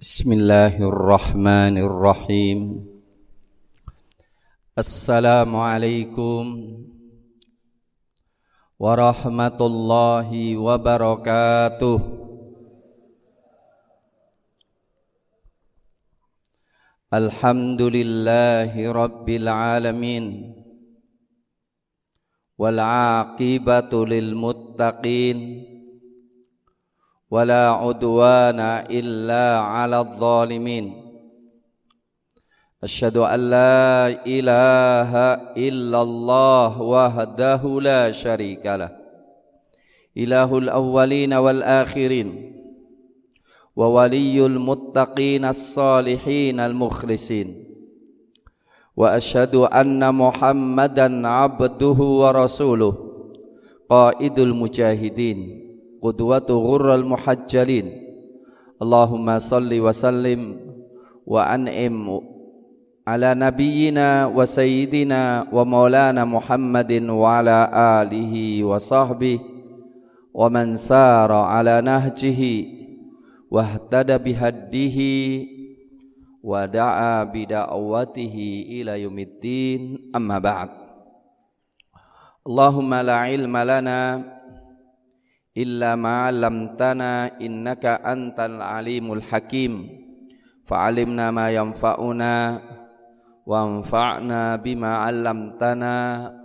Bismillahirrahmanirrahim. Assalamualaikum warahmatullahi wabarakatuh. Alhamdulillahi rabbil alamin, wal aqibatu lil muttaqin, wala udwana illa 'alal zalimin. Asyhadu an la ilaha illallah wahdahu la syarikalah, ilahul awwalin wal akhirin, wa waliyul muttaqin as-salihin al-mukhlisin. Wa asyhadu anna Muhammadan abduhu wa rasuluh, qaidul mujahidin, qudwatu ghurral muhajjalin. Allahumma salli wa sallim wa an'im ala nabiyyina wa sayyidina wa maulana Muhammadin wa ala alihi wa sahbihi wa man sara ala nahjihi wa ihtada bihaddihi wa da'a bida'watihi ila yaumiddin, amma ba'd. Allahumma la ilma lana illa ma 'allamtana innaka antal alimul hakim, fa'alimna ma yanfa'una wanfa'na bima 'allamtana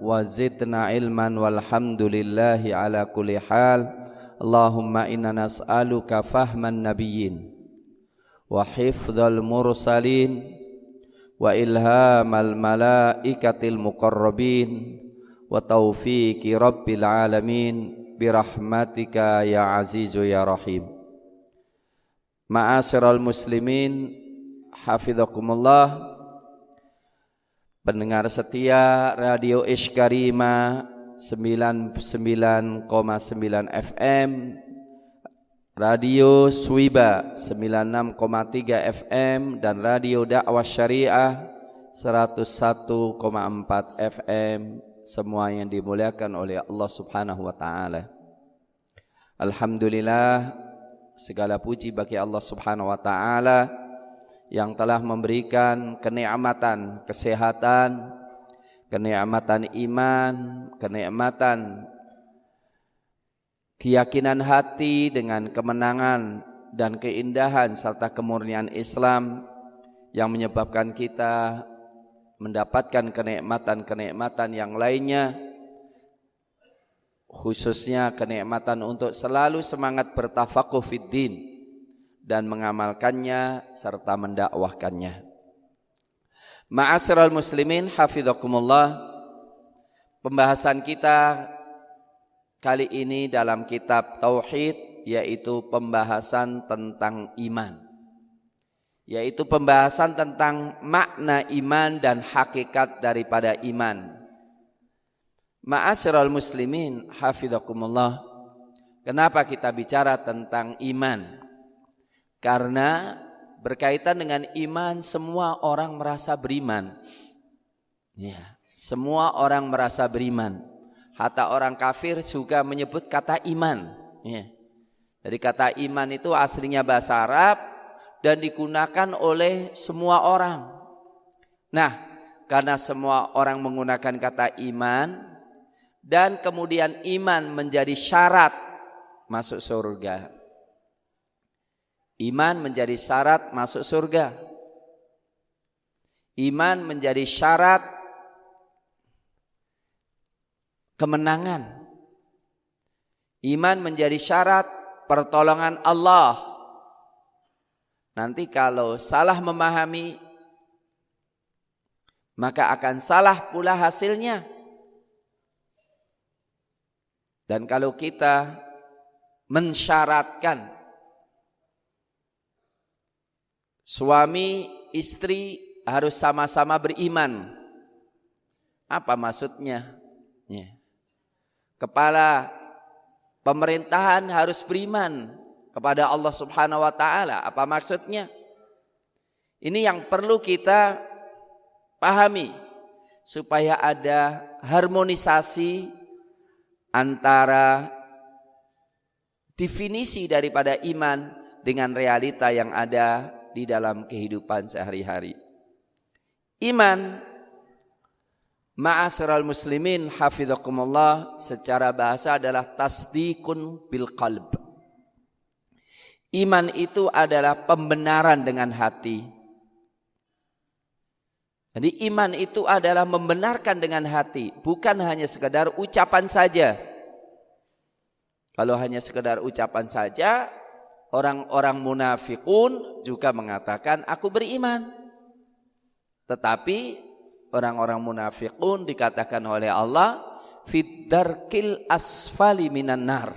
wa zidna ilman, walhamdulillahi ala kulli hal. Allahumma inna nas'aluka fahman nabiyyin wa hifdzal mursalin wa ilhamal malaikatil muqarrabin wa taufiqi rabbil alamin birahmatika ya azizu ya rahim. Ma'asyiral muslimin, hafizakumullah, pendengar setia Radio Ish-Karimah 99,9 FM, Radio Swiba 96,3 FM, dan Radio Dakwah Syariah 101,4 FM, semua yang dimuliakan oleh Allah Subhanahu wa taala. Alhamdulillah, segala puji bagi Allah Subhanahu wa taala yang telah memberikan kenikmatan kesehatan, kenikmatan iman, kenikmatan keyakinan hati dengan kemenangan dan keindahan serta kemurnian Islam yang menyebabkan kita mendapatkan kenikmatan-kenikmatan yang lainnya, khususnya kenikmatan untuk selalu semangat bertafaquh fiddin dan mengamalkannya serta mendakwahkannya. Ma'asyiral muslimin, hafizakumullah, pembahasan kita kali ini dalam kitab Tauhid, yaitu pembahasan tentang iman, yaitu pembahasan tentang makna iman dan hakikat daripada iman. Ma'asyiral muslimin, hafizakumullah, kenapa kita bicara tentang iman? Karena berkaitan dengan iman semua orang merasa beriman. Ya, semua orang merasa beriman. Hatta orang kafir juga menyebut kata iman. Ya. Jadi kata iman itu aslinya bahasa Arab dan digunakan oleh semua orang. Nah, karena semua orang menggunakan kata iman dan kemudian iman menjadi syarat masuk surga. Iman menjadi syarat masuk surga. Iman menjadi syarat kemenangan. Iman menjadi syarat pertolongan Allah. Nanti kalau salah memahami, maka akan salah pula hasilnya. Dan kalau kita mensyaratkan suami istri harus sama-sama beriman, apa maksudnya? Ya. Kepala pemerintahan harus beriman kepada Allah Subhanahu wa taala, apa maksudnya? Ini yang perlu kita pahami supaya ada harmonisasi antara definisi daripada iman dengan realita yang ada di dalam kehidupan sehari-hari. Iman, ma'asyiral muslimin hafizakumullah, secara bahasa adalah tasdikun bil qalb. Iman itu adalah pembenaran dengan hati. Jadi iman itu adalah membenarkan dengan hati, bukan hanya sekedar ucapan saja. Kalau hanya sekedar ucapan saja, orang-orang munafikun juga mengatakan aku beriman. Tetapi orang-orang munafikun dikatakan oleh Allah fid darkil asfali minan nar,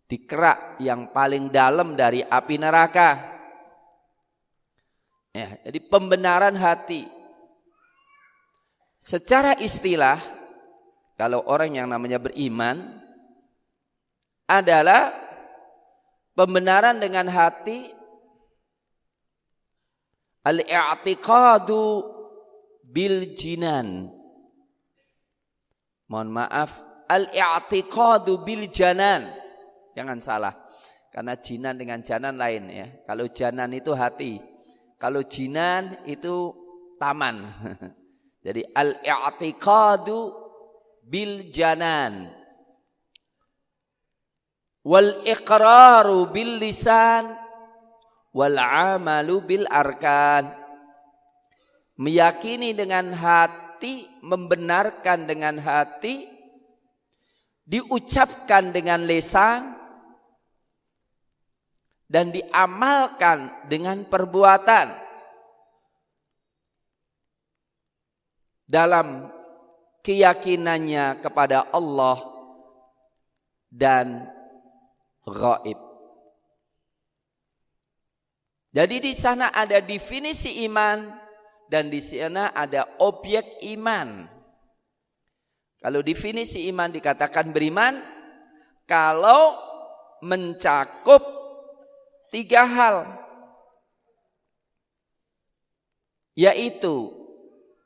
di kerak yang paling dalam dari api neraka. Ya, jadi pembenaran hati. Secara istilah, kalau orang yang namanya beriman adalah pembenaran dengan hati, al-i'tiqadu bil jinan. Mohon maaf, al-i'tiqadu bil janan. Jangan salah, karena jinan dengan janan lain ya. Kalau janan itu hati, kalau jinan itu taman. Jadi al-i'tiqadu bil janan, wal iqraru bil lisan, wal amalu bil arkan. Meyakini dengan hati, membenarkan dengan hati, diucapkan dengan lisan, dan diamalkan dengan perbuatan dalam keyakinannya kepada Allah dan gaib. Jadi di sana ada definisi iman dan di sana ada objek iman. Kalau definisi iman dikatakan beriman kalau mencakup 3 hal, yaitu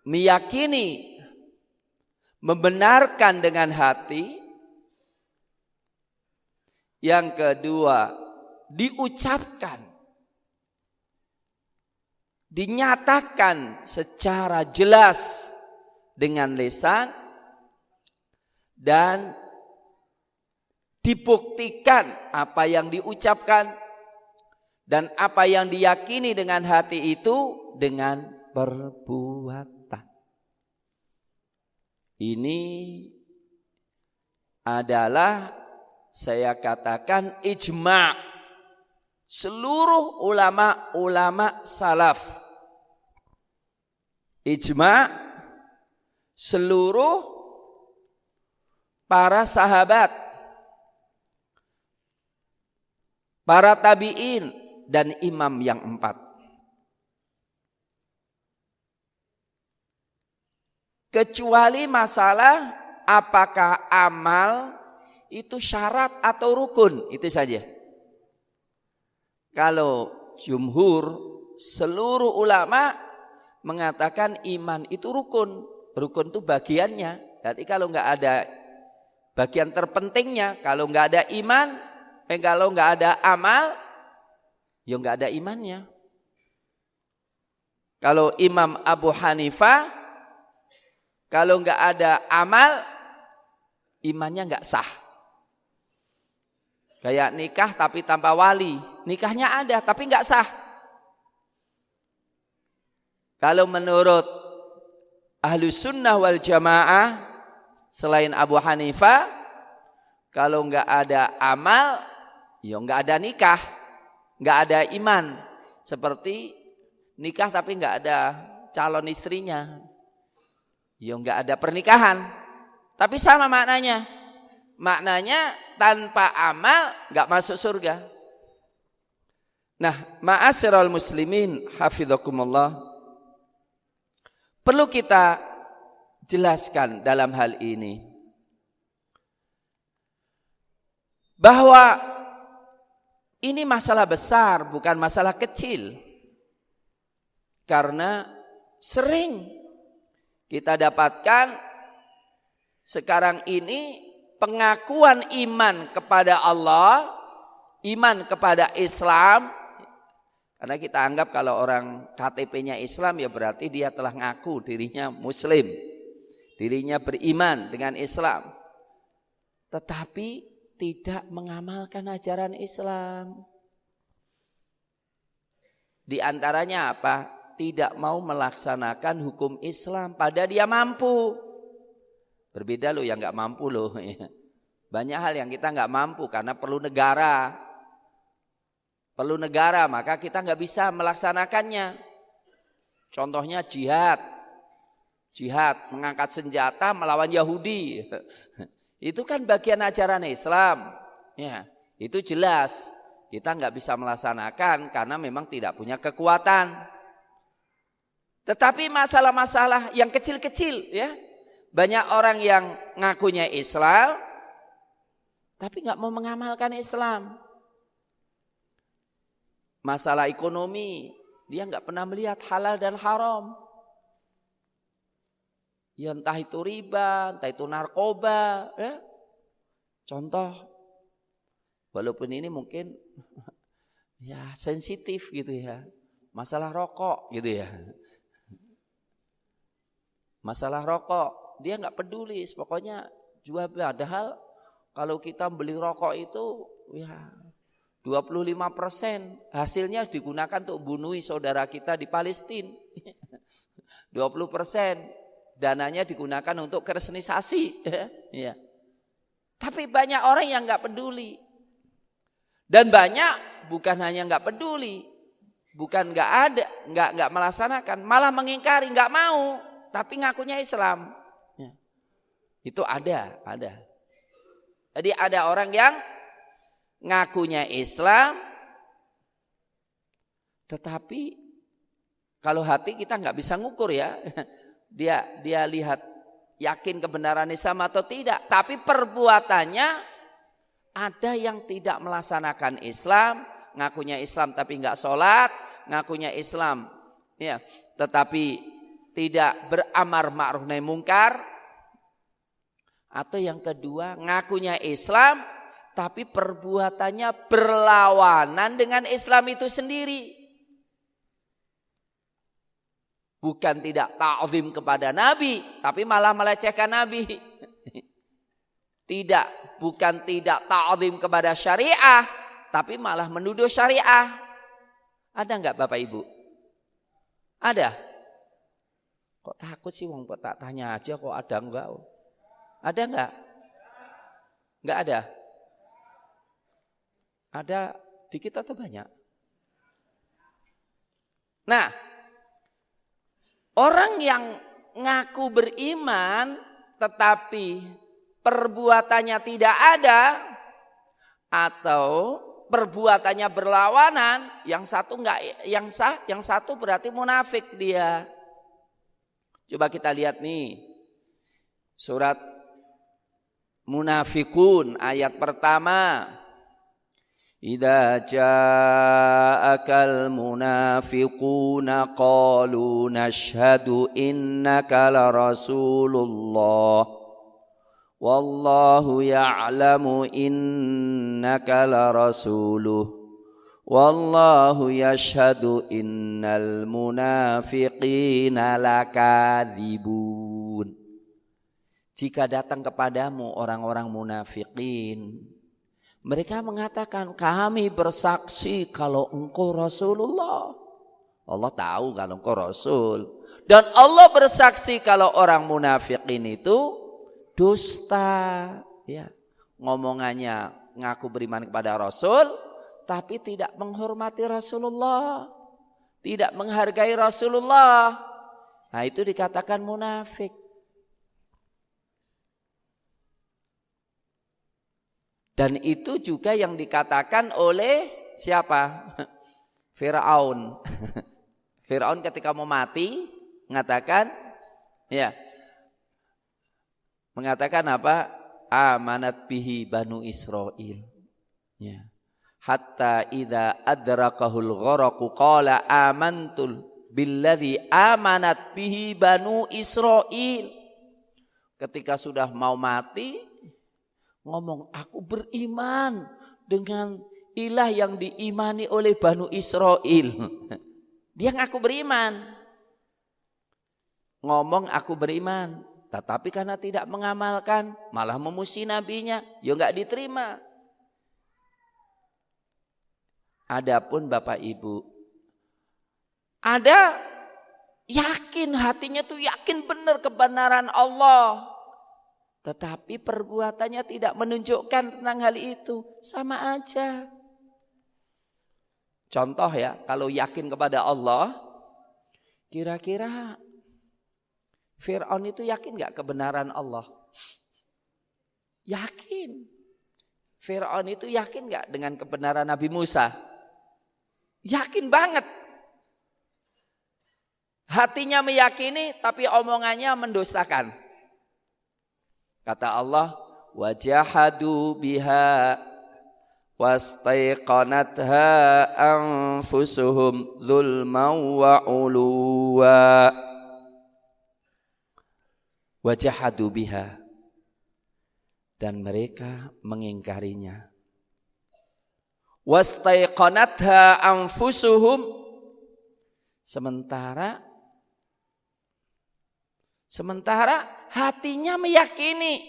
meyakini, membenarkan dengan hati, yang kedua diucapkan, dinyatakan secara jelas dengan lisan, dan dibuktikan apa yang diucapkan dan apa yang diyakini dengan hati itu dengan perbuatan. Ini adalah, saya katakan, ijma' seluruh ulama-ulama salaf. Ijma' seluruh para sahabat, para tabi'in, dan imam yang 4. Kecuali masalah apakah amal itu syarat atau rukun, itu saja. Kalau jumhur, seluruh ulama mengatakan iman itu rukun. Rukun itu bagiannya. Jadi kalau nggak ada bagian terpentingnya, kalau nggak ada iman, kalau nggak ada amal, ya nggak ada imannya. Kalau Imam Abu Hanifah, kalau nggak ada amal, imannya nggak sah. Kayak nikah tapi tanpa wali, nikahnya ada tapi nggak sah. Kalau menurut Ahlus Sunnah wal Jamaah, selain Abu Hanifah, kalau nggak ada amal, ya nggak ada nikah, nggak ada iman. Seperti nikah tapi nggak ada calon istrinya, ya nggak ada pernikahan. Tapi sama maknanya. Maknanya tanpa amal nggak masuk surga. Nah, ma'asyiral muslimin hafizakumullah, perlu kita jelaskan dalam hal ini bahwa ini masalah besar, bukan masalah kecil. Karena sering kita dapatkan sekarang ini pengakuan iman kepada Allah, iman kepada Islam, Karena kita anggap kalau orang KTP-nya Islam ya berarti dia telah ngaku dirinya Muslim, dirinya beriman dengan Islam, tetapi tidak mengamalkan ajaran Islam. Di antaranya apa? Tidak mau melaksanakan hukum Islam pada dia mampu. Berbeda loh yang nggak mampu loh. Banyak hal yang kita nggak mampu karena perlu negara. Perlu negara, maka kita nggak bisa melaksanakannya. Contohnya jihad. Jihad, mengangkat senjata melawan Yahudi. Itu kan bagian ajaran Islam. Ya, itu jelas. Kita nggak bisa melaksanakan karena memang tidak punya kekuatan. Tetapi masalah-masalah yang kecil-kecil, ya, banyak orang yang ngakunya Islam, tapi nggak mau mengamalkan Islam. Masalah ekonomi, dia nggak pernah melihat halal dan haram. Ya entah itu riba, entah itu narkoba, ya. Contoh, walaupun ini mungkin ya sensitif gitu ya, masalah rokok gitu ya. Masalah rokok, dia nggak peduli, pokoknya jual. Padahal kalau kita beli rokok itu ya 25% hasilnya digunakan untuk bunuhi saudara kita di Palestina. 20% dananya digunakan untuk kristenisasi. Ya. Tapi banyak orang yang nggak peduli. Dan banyak bukan hanya nggak peduli, bukan nggak ada, nggak melaksanakan, malah mengingkari, nggak mau, tapi ngakunya Islam. Ya. Itu ada. Jadi ada orang yang ngakunya Islam, tetapi kalau hati kita nggak bisa ngukur ya. Dia lihat yakin kebenaran Islam atau tidak, tapi perbuatannya ada yang tidak melaksanakan Islam, ngakunya Islam tapi nggak sholat, ngakunya Islam, ya, tetapi tidak beramar ma'ruf nahi mungkar, atau yang kedua ngakunya Islam tapi perbuatannya berlawanan dengan Islam itu sendiri. Bukan tidak ta'zim kepada Nabi, tapi malah melecehkan Nabi. Bukan tidak ta'zim kepada syariah, tapi malah menuduh syariah. Ada enggak Bapak Ibu? Ada? Kok takut sih wong, kok tak tanya aja kok ada enggak? Ada enggak? Enggak ada? Ada dikit atau banyak? Nah, orang yang ngaku beriman tetapi perbuatannya tidak ada atau perbuatannya berlawanan, yang satu enggak, yang satu berarti munafik dia. Coba kita lihat nih surat Munafikun ayat pertama. Idza ja'akal munafiquna qalu nashhadu innaka la rasulullah wallahu ya'lamu innaka la rasuluh wallahu yashhadu innal munafiqina lakadzibun. Jika datang kepadamu orang-orang munafikin, mereka mengatakan, kami bersaksi kalau engkau Rasulullah. Allah tahu kalau engkau Rasul. Dan Allah bersaksi kalau orang munafikin itu dusta. Ya, ngomongannya ngaku beriman kepada Rasul, tapi tidak menghormati Rasulullah. Tidak menghargai Rasulullah. Nah itu dikatakan munafik. Dan itu juga yang dikatakan oleh siapa? Firaun. Firaun ketika mau mati mengatakan, ya, mengatakan apa? Amanat bihi banu Israil. Ya. Hatta idza adrakahul gharaqu qala amantul billadzi amanat bihi banu Israil. Ketika sudah mau mati, ngomong, aku beriman dengan ilah yang diimani oleh Banu Israel. Dia ngaku beriman. Ngomong aku beriman, tetapi karena tidak mengamalkan, malah memuji nabinya, ya enggak diterima. Adapun Bapak Ibu, ada yakin, hatinya tuh yakin benar kebenaran Allah, tetapi perbuatannya tidak menunjukkan tentang hal itu, sama aja. Contoh ya, kalau yakin kepada Allah, kira-kira Fir'aun itu yakin gak kebenaran Allah? Yakin. Fir'aun itu yakin gak dengan kebenaran Nabi Musa? Yakin banget. Hatinya meyakini tapi omongannya mendustakan. Kata Allah, wajahadu biha wastaiqanatha anfusuhum zulman wa uluwa. Wajahadu biha, dan mereka mengingkarinya. Wastaiqanatha anfusuhum, sementara hatinya meyakini.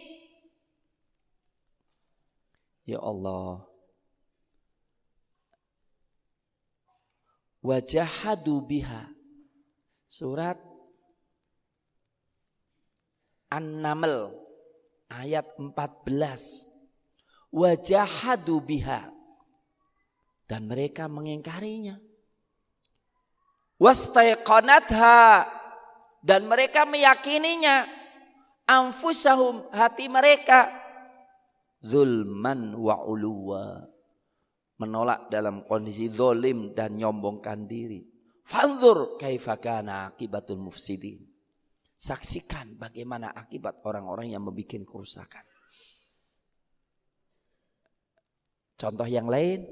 Ya Allah. Wajahadu biha. Surat An-Naml ayat 14. Wajahadu biha, dan mereka mengingkarinya. Wastaiqanatha, dan mereka meyakininya. Anfusahum, hati mereka. Zulman wa uluwa, menolak dalam kondisi zalim dan nyombongkan diri. Fanzur kaifa kana akibatul mufsidin. Saksikan bagaimana akibat orang-orang yang membuat kerusakan. Contoh yang lain,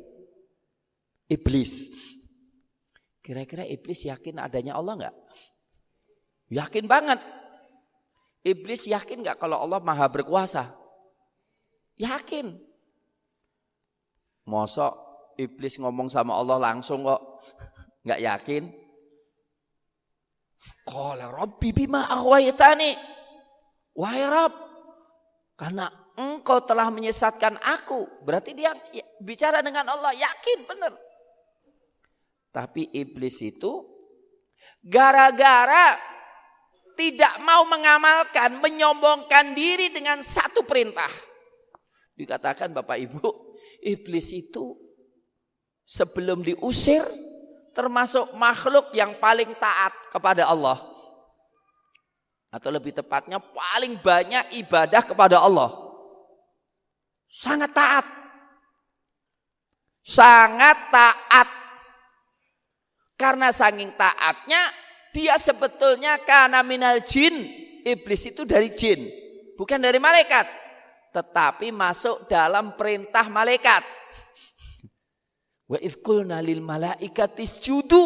iblis. Kira-kira iblis yakin adanya Allah enggak? Yakin banget. Iblis yakin enggak kalau Allah maha berkuasa? Yakin. Mosok iblis ngomong sama Allah langsung kok enggak yakin? Qala rabbi bima aghwaytani. Wahai Rabb, karena engkau telah menyesatkan aku. Berarti dia bicara dengan Allah, yakin benar. Tapi iblis itu gara-gara tidak mau mengamalkan, menyombongkan diri dengan satu perintah. Dikatakan Bapak Ibu, iblis itu sebelum diusir termasuk makhluk yang paling taat kepada Allah. Atau lebih tepatnya paling banyak ibadah kepada Allah. Sangat taat. Sangat taat. Karena saking taatnya, dia sebetulnya kana minal jin. Iblis itu dari jin, bukan dari malaikat. Tetapi masuk dalam perintah malaikat. Wa idh qulna lil malaikati isjudu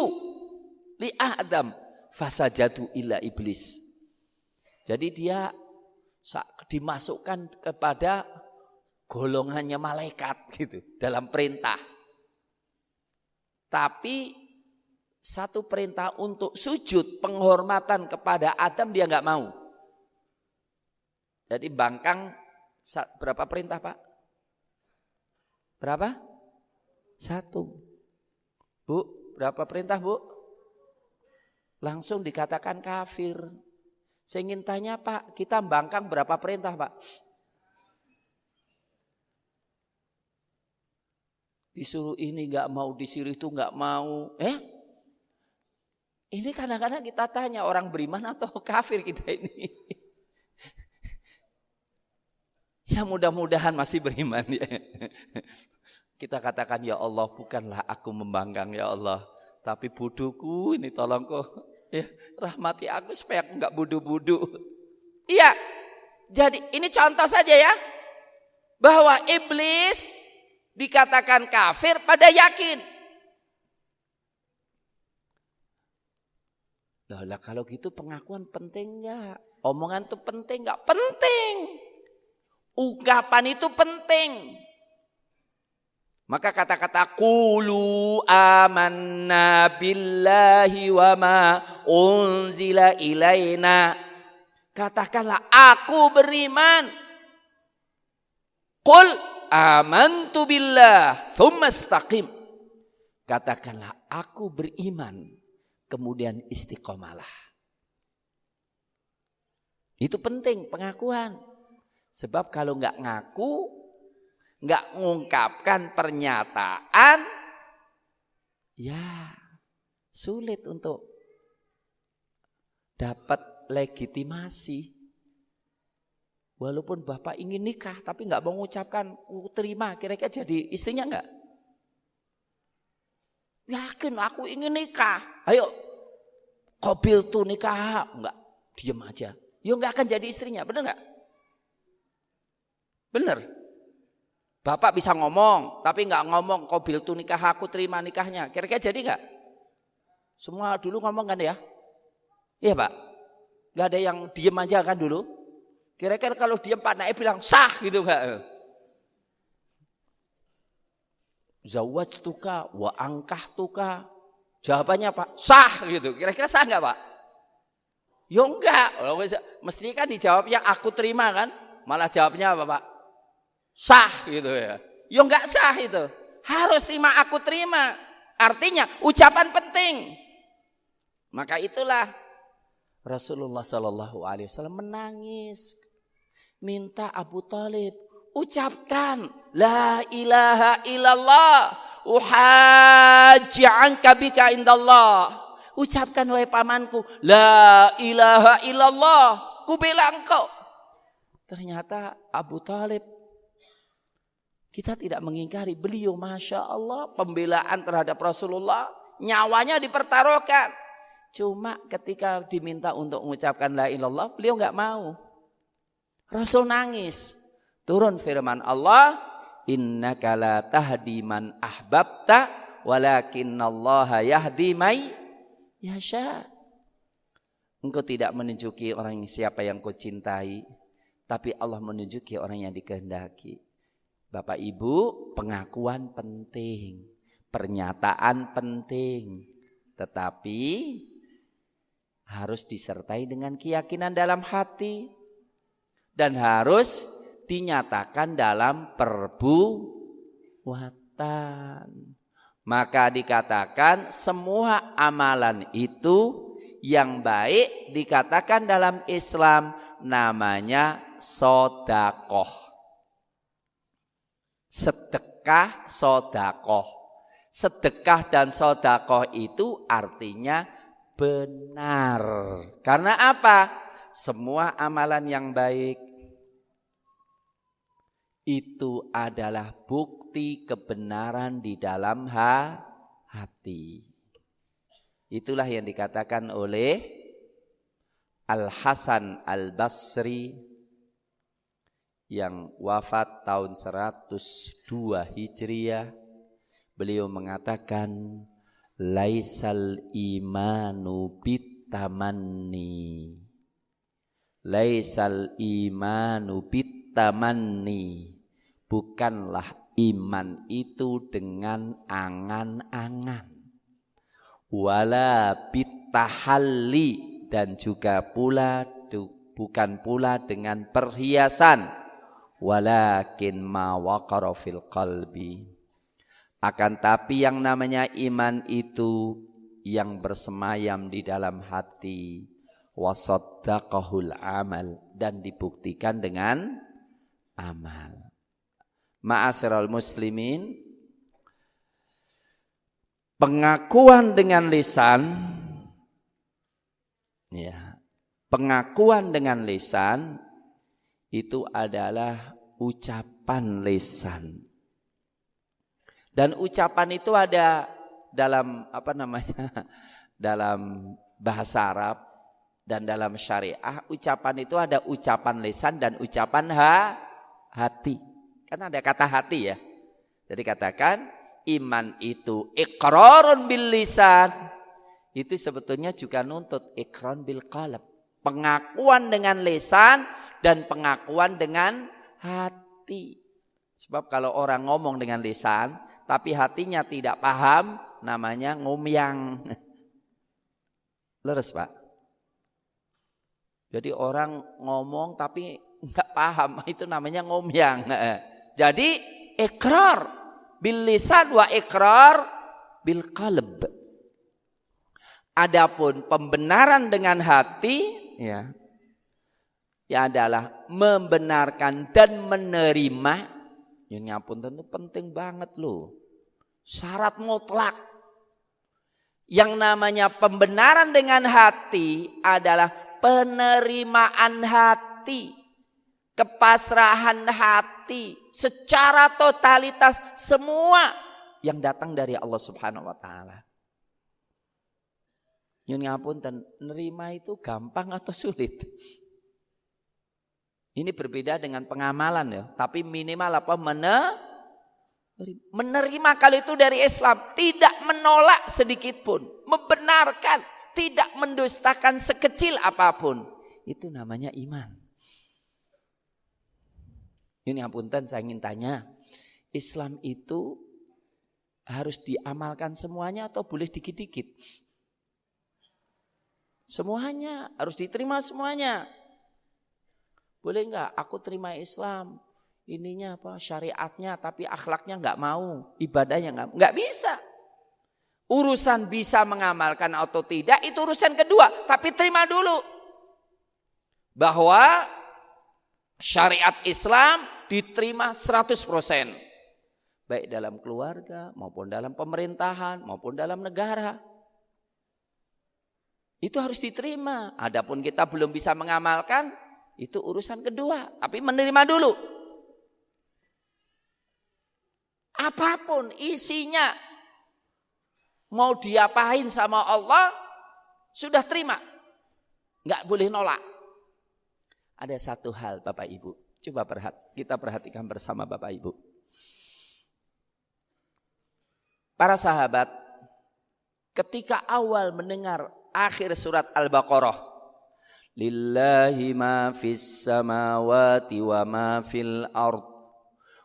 li Adam fasajadu illa iblis. Jadi dia dimasukkan kepada golongannya malaikat gitu dalam perintah. Tapi satu perintah untuk sujud penghormatan kepada Adam dia enggak mau. Jadi bangkang berapa perintah Pak? Berapa? 1. Bu, berapa perintah Bu? Langsung dikatakan kafir. Saya ingin tanya Pak, kita bangkang berapa perintah Pak? Disuruh ini enggak mau, disuruh itu enggak mau. Ini kadang-kadang kita tanya orang beriman atau kafir kita ini. Ya mudah-mudahan masih beriman ya. Kita katakan ya Allah, bukanlah aku membangkang ya Allah, tapi bodohku ini tolong kok ya, rahmati aku supaya aku enggak bodoh-bodoh. Iya. Jadi ini contoh saja ya, bahwa iblis dikatakan kafir pada yakin. Lah kalau gitu pengakuan penting enggak? Omongan itu penting enggak? Penting. Ungkapan itu penting. Maka kata-kata qulu amanna billahi wa ma unzila ilaina. Katakanlah aku beriman. Qul amantu billah thumma istaqim. Katakanlah aku beriman, kemudian istiqomalah. Itu penting pengakuan. Sebab kalau nggak ngaku, nggak mengungkapkan pernyataan, ya sulit untuk dapat legitimasi. Walaupun bapak ingin nikah tapi nggak mau mengucapkan terima, kira-kira jadi istrinya nggak? Yakin aku ingin nikah, ayo qabil tu nikah, nggak diam aja, ya nggak akan jadi istrinya, benar nggak? Benar. Bapak bisa ngomong, tapi nggak ngomong qabil tu nikah, aku terima nikahnya. Kira-kira jadi nggak? Semua dulu ngomong kan ya? Iya Pak. Nggak ada yang diem aja kan dulu? Kira-kira kalau diem Pak Naib bilang sah gitu nggak? Zawwajtuka wa angkahtuka. Jawabannya Pak, sah gitu. Kira-kira sah nggak Pak? Ya enggak. Mestinya kan dijawabnya aku terima kan? Malah jawabnya apa Pak? Sah gitu ya. Ya enggak sah itu. Harus terima aku terima. Artinya ucapan penting. Maka itulah Rasulullah SAW menangis. Minta Abu Thalib ucapkan la ilaha illallah uhajji anka bika indallah. Ucapkan wahai pamanku la ilaha illallah, ku bela engkau. Ternyata Abu Thalib, kita tidak mengingkari beliau, Masya Allah, pembelaan terhadap Rasulullah, nyawanya dipertaruhkan. Cuma ketika diminta untuk mengucapkan la ilallah, beliau nggak mau. Rasul nangis. Turun firman Allah, innaka la tahdi man ahbabta walakinallaha yahdi may yasha. Engkau tidak menunjuki orang siapa yang kau cintai, tapi Allah menunjuki orang yang dikehendaki. Bapak Ibu, pengakuan penting, pernyataan penting, tetapi harus disertai dengan keyakinan dalam hati dan harus dinyatakan dalam perbuatan. Maka dikatakan semua amalan itu yang baik dikatakan dalam Islam namanya sedekah. Sedekah, sedekah. Sedekah dan sedekah itu artinya benar. Karena apa? Semua amalan yang baik itu adalah bukti kebenaran di dalam hati. Itulah yang dikatakan oleh Al-Hasan Al-Basri yang wafat tahun 102 Hijriah. Beliau mengatakan laisal imanu bitamanni. Laisal imanu bitamanni. Bukanlah iman itu dengan angan-angan. Wala bitahalli, dan juga pula bukan pula dengan perhiasan. Walakin ma waqara fil qalbi. Akan tapi yang namanya iman itu yang bersemayam di dalam hati. Wasaddaqahul amal, dan dibuktikan dengan amal. Ma'asyiral muslimin, pengakuan dengan lisan, ya, pengakuan dengan lisan itu adalah ucapan lisan. Dan ucapan itu ada dalam dalam bahasa Arab dan dalam syariah. Ucapan itu ada ucapan lisan dan ucapan hati. Kan ada kata hati ya. Jadi katakan iman itu iqrarun bil lisan. Itu sebetulnya juga nuntut iqrar bil qalb. Pengakuan dengan lisan dan pengakuan dengan hati. Sebab kalau orang ngomong dengan lisan tapi hatinya tidak paham, namanya ngomyang. Leres Pak. Jadi orang ngomong tapi enggak paham, itu namanya ngomyang. Jadi ikrar bil lisan wa ikrar bil qalb. Adapun pembenaran dengan hati ya adalah membenarkan dan menerima. Ya ngapunten itu penting banget loh. Syarat mutlak. Yang namanya pembenaran dengan hati adalah penerimaan hati, kepasrahan hati secara totalitas semua yang datang dari Allah Subhanahu wa taala. Nyun ngapunten, nerima itu gampang atau sulit? Ini berbeda dengan pengamalan ya, tapi minimal apa? Menerima kalau itu dari Islam, tidak menolak sedikit pun, membenarkan, tidak mendustakan sekecil apapun. Itu namanya iman. Ini ngapunten, saya ingin tanya, Islam itu harus diamalkan semuanya atau boleh dikit-dikit? Semuanya, harus diterima semuanya. Boleh enggak aku terima Islam, ininya apa syariatnya tapi akhlaknya enggak mau, ibadahnya enggak bisa. Urusan bisa mengamalkan atau tidak itu urusan kedua, tapi terima dulu bahwa syariat Islam diterima 100%. Baik dalam keluarga maupun dalam pemerintahan maupun dalam negara. Itu harus diterima. Adapun kita belum bisa mengamalkan, itu urusan kedua, tapi menerima dulu. Apapun isinya, mau diapain sama Allah, sudah terima. Enggak boleh nolak. Ada satu hal Bapak Ibu, coba kita perhatikan bersama Bapak Ibu. Para sahabat ketika awal mendengar akhir surat Al-Baqarah, lillahi ma fis samawati wa ma fil ard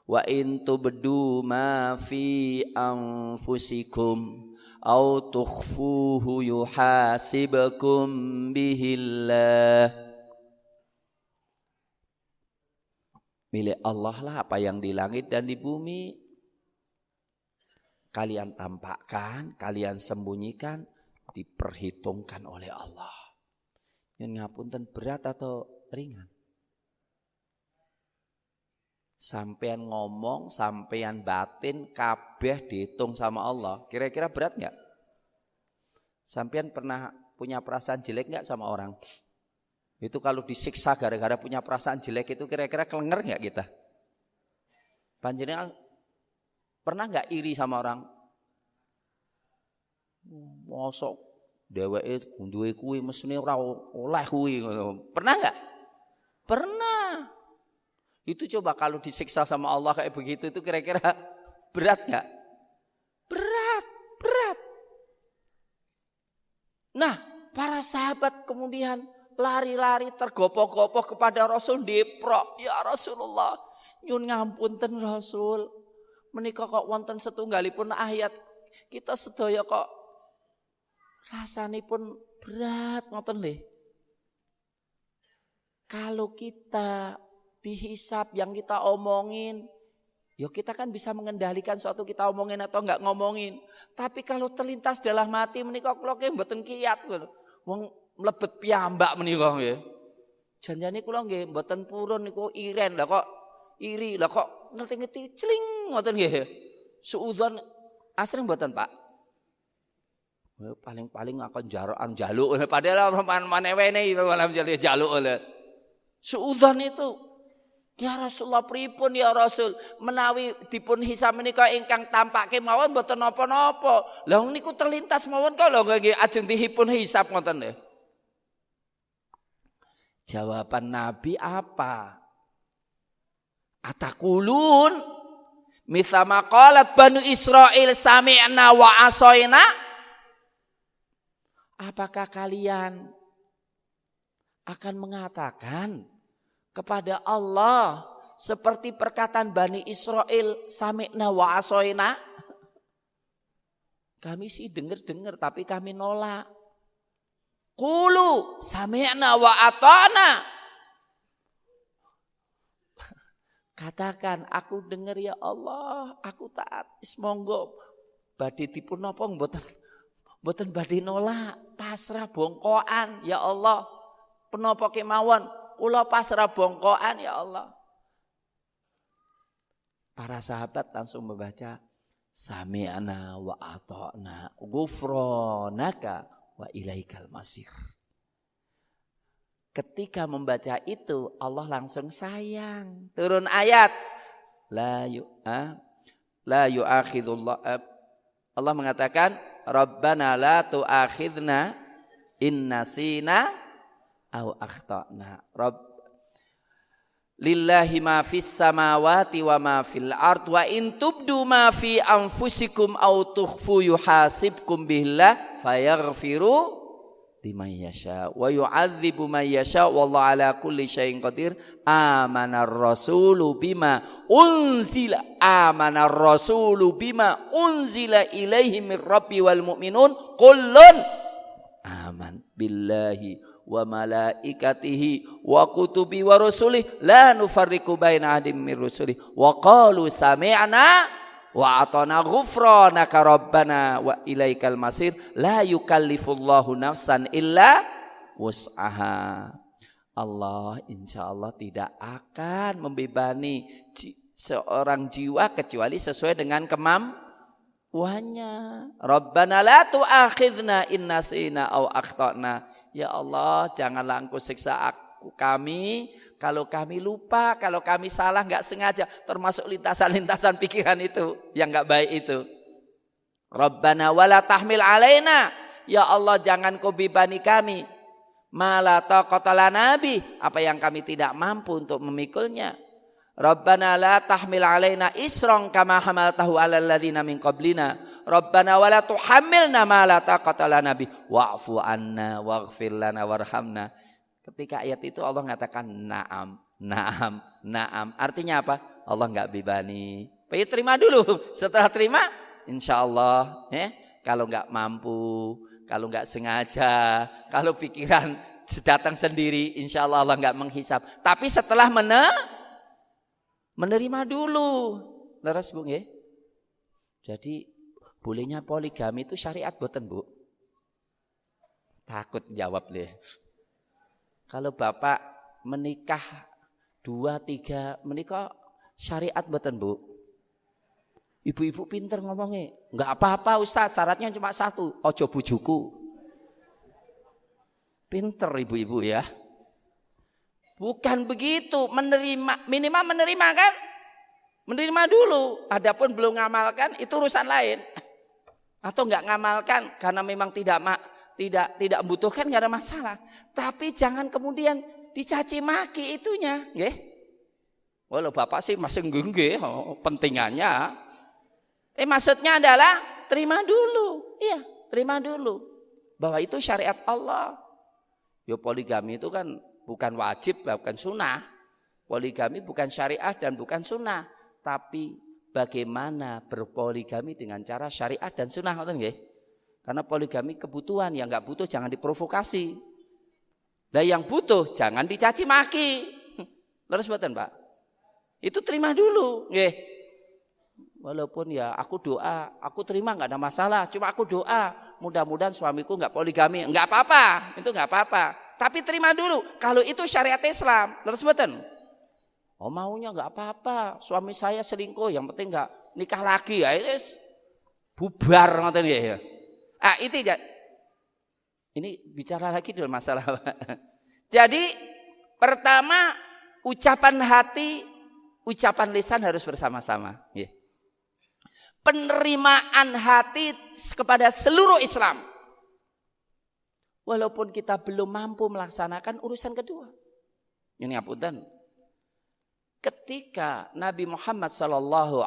wa in tubdu ma fi anfusikum aw tukhfuhu yuhasibukum bihillah. Milik Allah lah apa yang di langit dan di bumi. Kalian tampakkan, kalian sembunyikan, diperhitungkan oleh Allah. Yang ngapunten berat atau ringan? Sampean ngomong, sampean batin, kabeh dihitung sama Allah. Kira-kira berat nggak? Sampean pernah punya perasaan jelek nggak sama orang? Itu kalau disiksa gara-gara punya perasaan jelek itu kira-kira kelenger nggak kita? Panjenengan pernah nggak iri sama orang? Mosok dheweke duwe kuwi mesine ora oleh kuwi. Pernah enggak? Pernah. Itu coba kalau disiksa sama Allah kayak begitu itu kira-kira berat enggak? Berat. Nah, para sahabat kemudian lari-lari tergopoh-gopoh kepada Rasul diprok, "Ya Rasulullah, nyun ngapunten Rasul. Menika kok wonten setunggalipun ayat kita sedaya kok rasanipun berat ngoten nggih. Kalau kita dihisab yang kita omongin, ya kita kan bisa mengendalikan suatu kita omongin atau enggak ngomongin. Tapi kalau terlintas dalam hati menika kula nggih mboten kiyat lho. Wong mlebet piyambak menika nggih. Janjane kula nggih mboten purun niku iren lah kok iri lah kok ngerti-ngerti cling ngoten nggih. Suudzon asring mboten Pak. Paling-paling akan jarokan jaluk padahal manewene itu malam jaluk oleh suudzon itu. Ya Rasulullah pripun ya Rasul menawi dipun hisab menika ingkang tampake mawon mboten napa-napa. Lah niku terlintas mawon kok lho nggih ajeng dipun hisab ngoten nggih. Jawaban Nabi apa? Atakulun misama qalat Banu Israil sami'na wa asoina. Apakah kalian akan mengatakan kepada Allah seperti perkataan Bani Israel sami'na wa asoina? Kami sih dengar tapi kami nolak. Qulu sami'na wa ata'na. Katakan, aku dengar ya Allah, aku taat. Monggo badhe dipun napa mboten badhe nolak, pasrah bongkoan ya Allah. Punapa kemawon, kula pasrah bongkoan ya Allah. Para sahabat langsung membaca sami'na wa ata'na ghufranaka wa ilaikal masir. Ketika membaca itu Allah langsung sayang. Turun ayat. La yu'akhidullah. Allah mengatakan Rabbana la tu'akhidna in nasina au akhtana. Lillahi ma fis samawati wa ma fil ard wa in tubdu ma fi anfusikum au tukhfu yuhasibkum billah fayaghfiru liman yasha wa yu'adzibu man yasha wallahu ala kulli syai'in qadir. Amanar rasulu bima unzila ilaihi mir rabbi wal mu'minun kullun aman billahi wa malaikatihi wa kutubi wa rusulih la nufarriqu baina ahadin min rusulih wa qalu sami'na wa atana ghufranaka rabbana wa ilaikal masir la yukallifullahu nafsan illa wus'aha. Allah insyaallah tidak akan membebani seorang jiwa kecuali sesuai dengan kemampuannya. Rabbana la tu'akhidna in nasina aw akhtana. Ya Allah, janganlah Engkau siksa kami kalau kami lupa, kalau kami salah enggak sengaja, termasuk lintasan-lintasan pikiran itu yang enggak baik itu. Rabbana wala tahmil alaina. Ya Allah, jangan Kau bebani kami ma la taqata lana bi, apa yang kami tidak mampu untuk memikulnya. Rabbana la tahmil alaina isran kama hamaltahu alal ladzina min qablina. Rabbana wala tuhammilna ma la taqata lana bi wa'fu anna waghfir lana warhamna. Ketika ayat itu Allah mengatakan na'am, na'am, na'am. Artinya apa? Allah enggak bebani. Baik, terima dulu. Setelah terima, insyaallah kalau enggak mampu, kalau enggak sengaja, kalau pikiran datang sendiri, insyaallah Allah enggak menghisap. Tapi setelah menerima dulu. Leres Bu nggih? Jadi bolehnya poligami itu syariat boten Bu? Takut jawab deh. Kalau Bapak menikah 2-3 menikah syariat boten Bu? Ibu-ibu pinter ngomongnya. Enggak apa-apa Ustaz, syaratnya cuma 1, ojo bujuku. Pinter ibu-ibu ya. Bukan begitu, menerima, minimal menerima kan? Menerima dulu, adapun belum ngamalkan itu urusan lain. Atau enggak ngamalkan karena memang tidak membutuhkan, enggak ada masalah. Tapi jangan kemudian dicaci maki itunya, nggih. Walau Bapak sih masih nggih, pentingannya. Maksudnya adalah terima dulu. Iya, terima dulu. Bahwa itu syariat Allah. Yo poligami itu kan bukan wajib, bukan sunnah. Poligami bukan syariat dan bukan sunnah. Tapi bagaimana berpoligami dengan cara syariat dan sunnah, ngoten nggih? Karena poligami kebutuhan, yang enggak butuh jangan diprovokasi. Dan yang butuh jangan dicaci maki. Terus mboten, Pak? Itu terima dulu, nggih. Walaupun ya aku doa, aku terima enggak ada masalah, cuma aku doa, mudah-mudahan suamiku enggak poligami, enggak apa-apa, itu enggak apa-apa. Tapi terima dulu, kalau itu syariat Islam, terus mboten? Oh maunya enggak apa-apa, suami saya selingkuh, yang penting enggak nikah lagi ya, itu bubar ngoten ya. Itu ya. Ini bicara lagi dalam masalah. Jadi pertama ucapan hati, ucapan lisan harus bersama-sama. Penerimaan hati kepada seluruh Islam. Walaupun kita belum mampu melaksanakan urusan kedua. Ini apunten. Ketika Nabi Muhammad SAW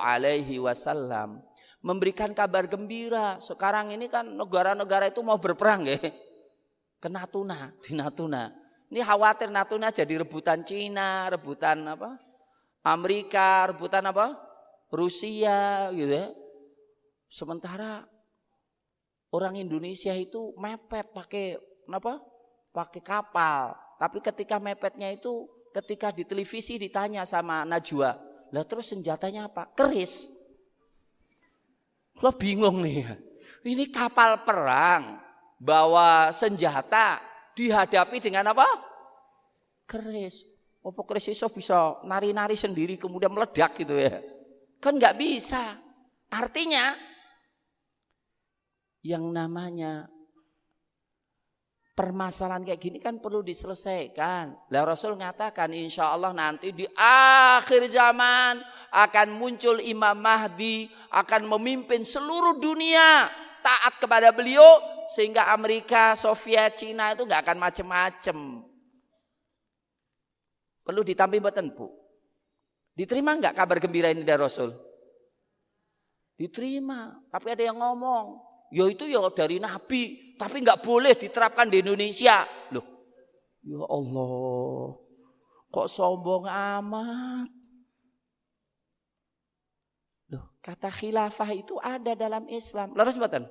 memberikan kabar gembira, sekarang ini kan negara-negara itu mau berperang ya, ke Natuna, di Natuna. Ini khawatir Natuna jadi rebutan Cina, rebutan apa? Amerika, rebutan apa? Rusia gitu ya. Sementara Orang Indonesia itu mepet pakai apa? Pakai kapal. Tapi ketika mepetnya itu ketika di televisi ditanya sama Najwa, lah terus senjatanya apa? Keris. Lo bingung nih. Ini kapal perang bawa senjata dihadapi dengan apa? Keris. Apa keris itu bisa nari-nari sendiri kemudian meledak gitu ya? Kan nggak bisa. Artinya yang namanya permasalahan kayak gini kan perlu diselesaikan. Lah Rasul mengatakan insya Allah nanti di akhir zaman akan muncul Imam Mahdi, akan memimpin seluruh dunia taat kepada beliau sehingga Amerika, Soviet, Cina itu nggak akan macem-macem. Perlu ditambahin mboten Bu? Diterima nggak kabar gembira ini dari Rasul? Diterima, tapi ada yang ngomong. Ya itu ya dari Nabi, tapi nggak boleh diterapkan di Indonesia. Loh, ya Allah, kok sombong amat. Loh, kata khilafah itu ada dalam Islam. Leres mboten?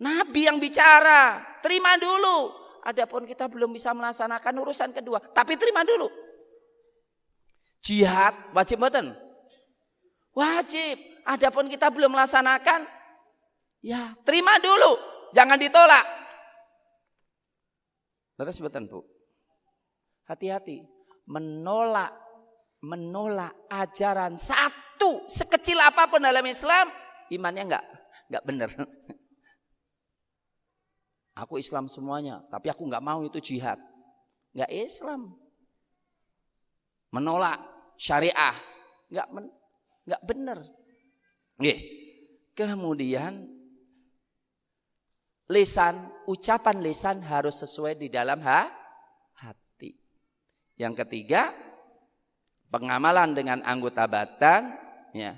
Nabi yang bicara, terima dulu. Adapun kita belum bisa melaksanakan urusan kedua, tapi terima dulu. Jihad wajib mboten? Wajib. Adapun kita belum melaksanakan, ya, terima dulu, jangan ditolak. Terus betul Bu. Hati-hati, menolak ajaran satu sekecil apapun dalam Islam, imannya enggak benar. Aku Islam semuanya, tapi aku enggak mau itu jihad. Enggak Islam. Menolak syariah, enggak benar. Nggih. Kemudian ucapan lisan harus sesuai di dalam hati. Yang ketiga, pengamalan dengan anggota badan ya,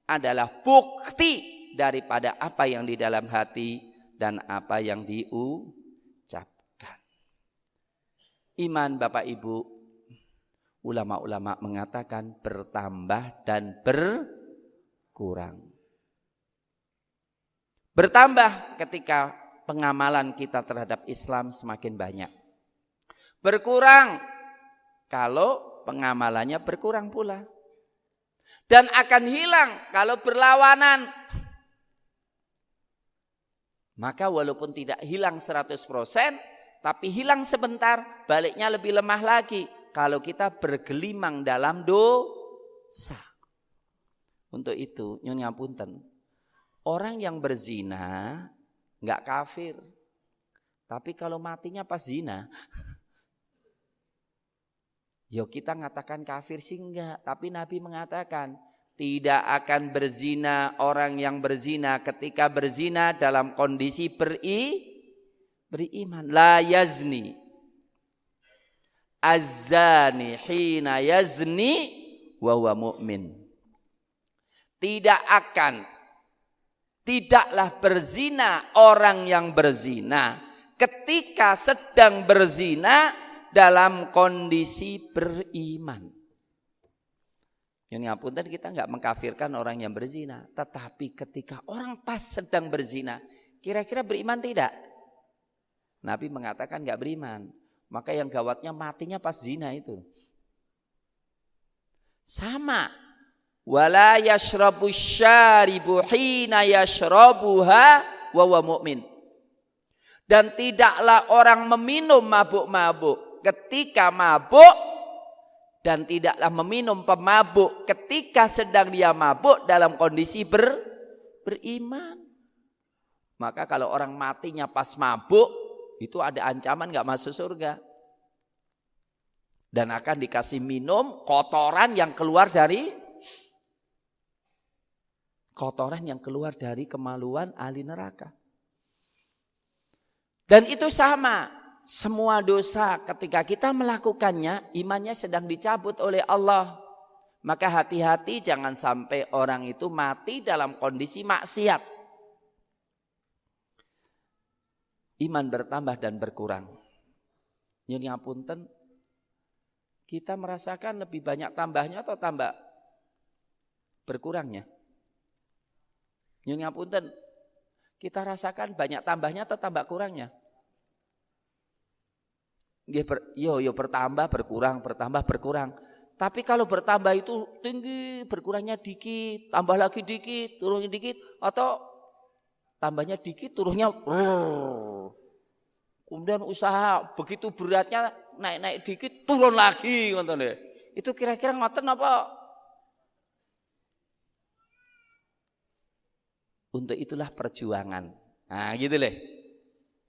adalah bukti daripada apa yang di dalam hati dan apa yang diucapkan. Iman Bapak Ibu, ulama-ulama mengatakan bertambah dan berkurang. Bertambah ketika pengamalan kita terhadap Islam semakin banyak. Berkurang kalau pengamalannya berkurang pula. Dan akan hilang kalau berlawanan. Maka walaupun tidak hilang 100%, tapi hilang sebentar, baliknya lebih lemah lagi. Kalau kita bergelimang dalam dosa. Untuk itu, nyun ngapunten. Orang yang berzina nggak kafir, tapi kalau matinya pas zina, yo kita ngatakan kafir sih enggak. Tapi Nabi mengatakan tidak akan berzina orang yang berzina ketika berzina dalam kondisi beriman. La yazni az-zani hina yazni wa huwa mu'min. Tidaklah berzina orang yang berzina ketika sedang berzina dalam kondisi beriman. Ini ngapunten, kita enggak mengkafirkan orang yang berzina, tetapi ketika orang pas sedang berzina, kira-kira beriman tidak? Nabi mengatakan enggak beriman. Maka yang gawatnya matinya pas zina itu. Sama. Wala yashrabu syaribu hina yashrabuha wa huwa mu'min. Dan tidaklah orang meminum mabuk-mabuk ketika mabuk, dan tidaklah meminum pemabuk ketika sedang dia mabuk dalam kondisi beriman. Maka kalau orang matinya pas mabuk, itu ada ancaman gak masuk surga. Dan akan dikasih minum kotoran yang keluar dari kemaluan ahli neraka. Dan itu sama, semua dosa ketika kita melakukannya, imannya sedang dicabut oleh Allah. Maka hati-hati jangan sampai orang itu mati dalam kondisi maksiat. Iman bertambah dan berkurang. Nyun ngapunten, kita merasakan lebih banyak tambahnya atau tambah berkurangnya? Nyun ngapunten, Kita rasakan banyak tambahnya atau tambah kurangnya? Yo bertambah berkurang, bertambah berkurang. Tapi kalau bertambah itu tinggi, berkurangnya dikit, tambah lagi dikit, turunnya dikit, atau tambahnya dikit, turunnya kemudian usaha begitu beratnya naik-naik dikit, turun lagi, ngoten lho. Itu kira-kira ngoten apa? Untuk itulah perjuangan. Nah, gitu loh.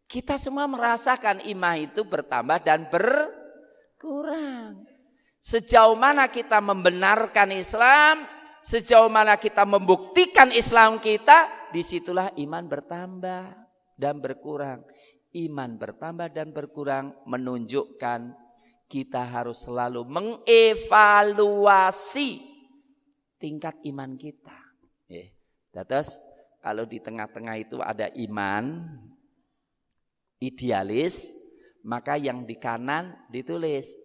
Kita semua merasakan iman itu bertambah dan berkurang. Sejauh mana kita membenarkan Islam, sejauh mana kita membuktikan Islam kita, disitulah iman bertambah dan berkurang. Iman bertambah dan berkurang menunjukkan kita harus selalu mengevaluasi tingkat iman kita. Terus kalau di tengah-tengah itu ada iman idealis, maka yang di kanan ditulis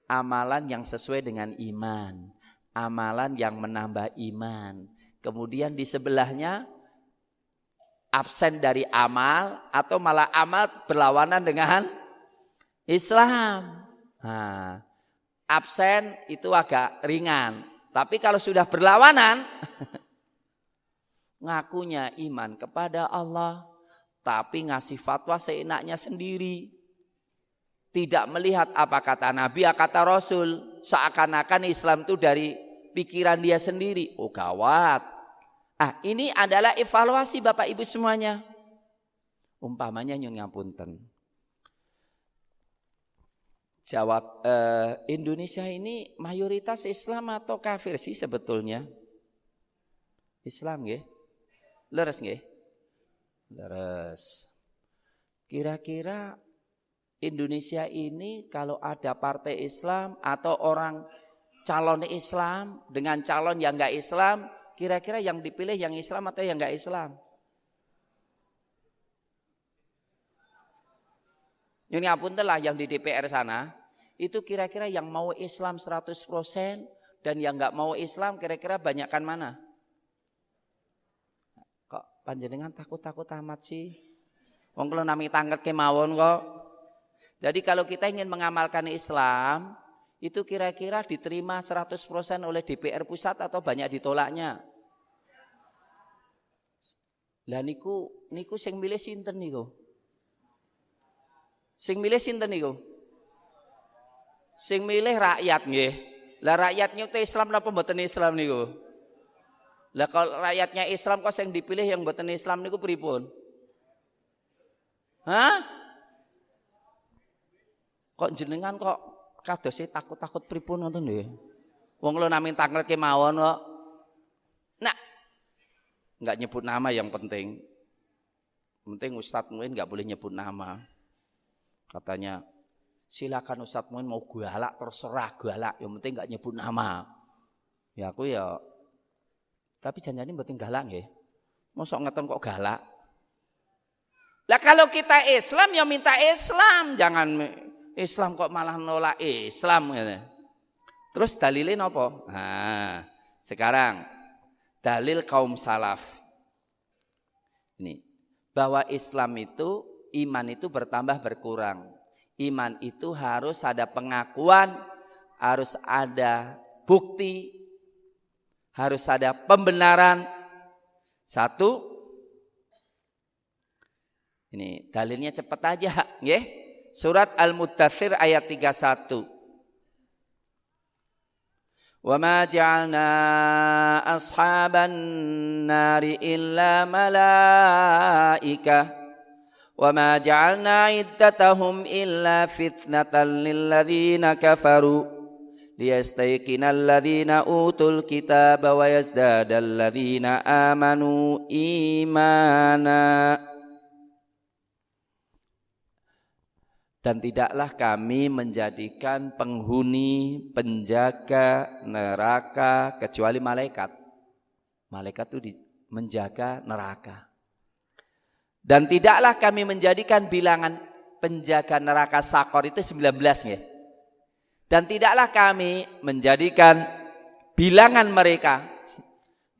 amalan yang sesuai dengan iman, amalan yang menambah iman. Kemudian di sebelahnya absen dari amal atau malah amal berlawanan dengan Islam. Nah, absen itu agak ringan, tapi kalau sudah berlawanan ngakunya iman kepada Allah tapi ngasih fatwa seenaknya sendiri. Tidak melihat apa kata Nabi, apa kata Rasul. Seakan-akan Islam itu dari pikiran dia sendiri. Oh gawat. Ini adalah evaluasi Bapak Ibu semuanya. Umpamanya nyun ngapunten. Jawab, Indonesia ini mayoritas Islam atau kafir sih sebetulnya? Islam nggih? Leres nggih? Leres. Kira-kira Indonesia ini kalau ada partai Islam atau orang calon Islam dengan calon yang enggak Islam, kira-kira yang dipilih yang Islam atau yang enggak Islam? Ini apuntenlah yang di DPR sana, itu kira-kira yang mau Islam 100% dan yang enggak mau Islam kira-kira banyakkan mana? Kok panjenengan takut-takut amat sih? Wong kula nami tanglet kemawon kok. Jadi kalau kita ingin mengamalkan Islam, itu kira-kira diterima 100% oleh DPR pusat atau banyak ditolaknya? Lah niku sing milih sinten niku? Sing milih sinten niku? Sing milih rakyat nggih. Lah rakyatnya itu Islam napa mboten Islam niku? Lah kalau rakyatnya Islam kok sing dipilih yang mboten Islam niku pripun? Hah? Kok jenengan kok kadose takut-takut pripun ngoten lho. Wong kula nami tanglet kemawon kok. Nah, enggak nyebut nama yang penting. Penting Ustadz Muin enggak boleh nyebut nama. Katanya, silakan Ustadz Muin mau galak terserah galak, yang penting enggak nyebut nama. Ya aku ya tapi janjane mboten galak nggih. Mosok ngeten kok galak. Lah kalau kita Islam ya minta Islam, jangan Islam kok malah nolak Islam gitu. Terus dalilin apa? Nah, sekarang dalil kaum salaf. Ini bahwa Islam itu iman itu bertambah berkurang. Iman itu harus ada pengakuan, harus ada bukti, harus ada pembenaran. Satu, ini dalilnya cepat aja, nggih. Surat Al-Muddatsir ayat 31. Wa ma ja'alna ashaban nari illa malaikah wa ma ja'alna iddatahum illa fitnatan lil ladzina kafaru liyastayqinal ladzina utul kitaba wa yazdadal ladzina amanu imana. Dan tidaklah kami menjadikan penghuni penjaga neraka kecuali malaikat. Malaikat itu menjaga neraka. Dan tidaklah kami menjadikan bilangan penjaga neraka Sakor itu 19 ya. Dan tidaklah kami menjadikan bilangan mereka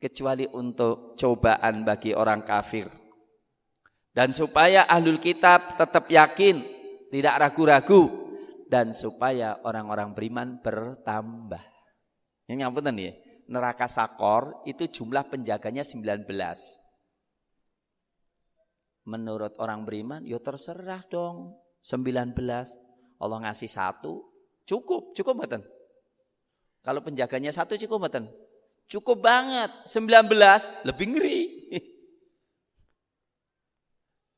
kecuali untuk cobaan bagi orang kafir. Dan supaya ahlul kitab tetap yakin, tidak ragu-ragu, dan supaya orang-orang beriman bertambah. Ini ngapunten ya, neraka Sakor itu jumlah penjaganya 19. Menurut orang beriman, ya terserah dong 19. Allah ngasih 1, cukup mboten? Kalau penjaganya 1 cukup mboten? Cukup banget. 19 lebih ngeri.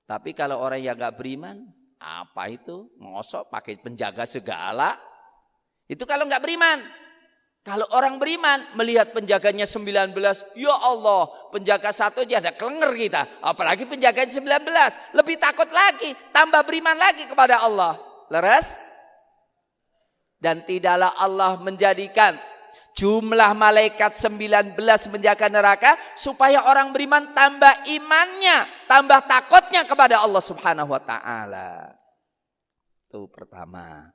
Tapi kalau orang yang gak beriman, apa itu? Ngosok pakai penjaga segala. Itu kalau gak beriman. Kalau orang beriman melihat penjaganya 19, ya Allah, penjaga 1 aja ada kelenger kita. Apalagi penjaganya 19, lebih takut lagi, tambah beriman lagi kepada Allah. Leres? Dan tidaklah Allah menjadikan jumlah malaikat 19 menjaga neraka supaya orang beriman tambah imannya, tambah takutnya kepada Allah Subhanahu wa taala. Itu pertama.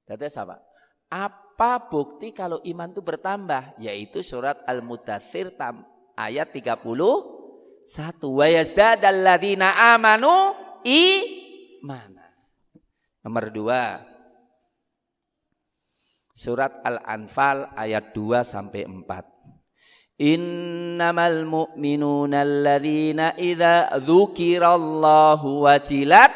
Jadi apa? Apa bukti kalau iman itu bertambah? Yaitu surat Al-Mudaththir ayat 31. Wa yazdadal ladzina amanu imana. Nomor 2. Surat Al-Anfal ayat 2 sampai 4. Innamal mu'minuna alladzina idza dzukirallahu wajilat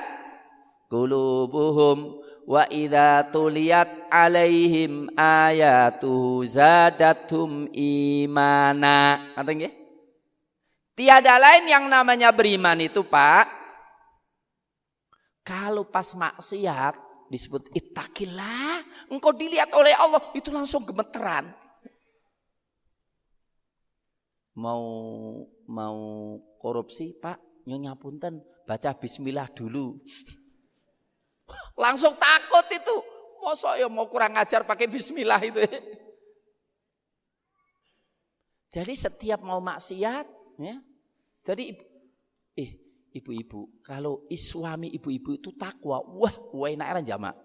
qulubuhum wa idza tuliyat alaihim ayatuhu zadathum imana. Ngerti nggih? Tiada lain yang namanya beriman itu, Pak. Kalau pas maksiat disebut ittaqillah, engkau dilihat oleh Allah, itu langsung gemeteran. Mau korupsi, Pak, nyonya punten, baca bismillah dulu. Langsung takut itu. Masa ya mau kurang ajar pakai bismillah itu. Jadi setiap mau maksiat, ya. Jadi ibu-ibu, kalau suami ibu-ibu itu takwa, wah enak jamak.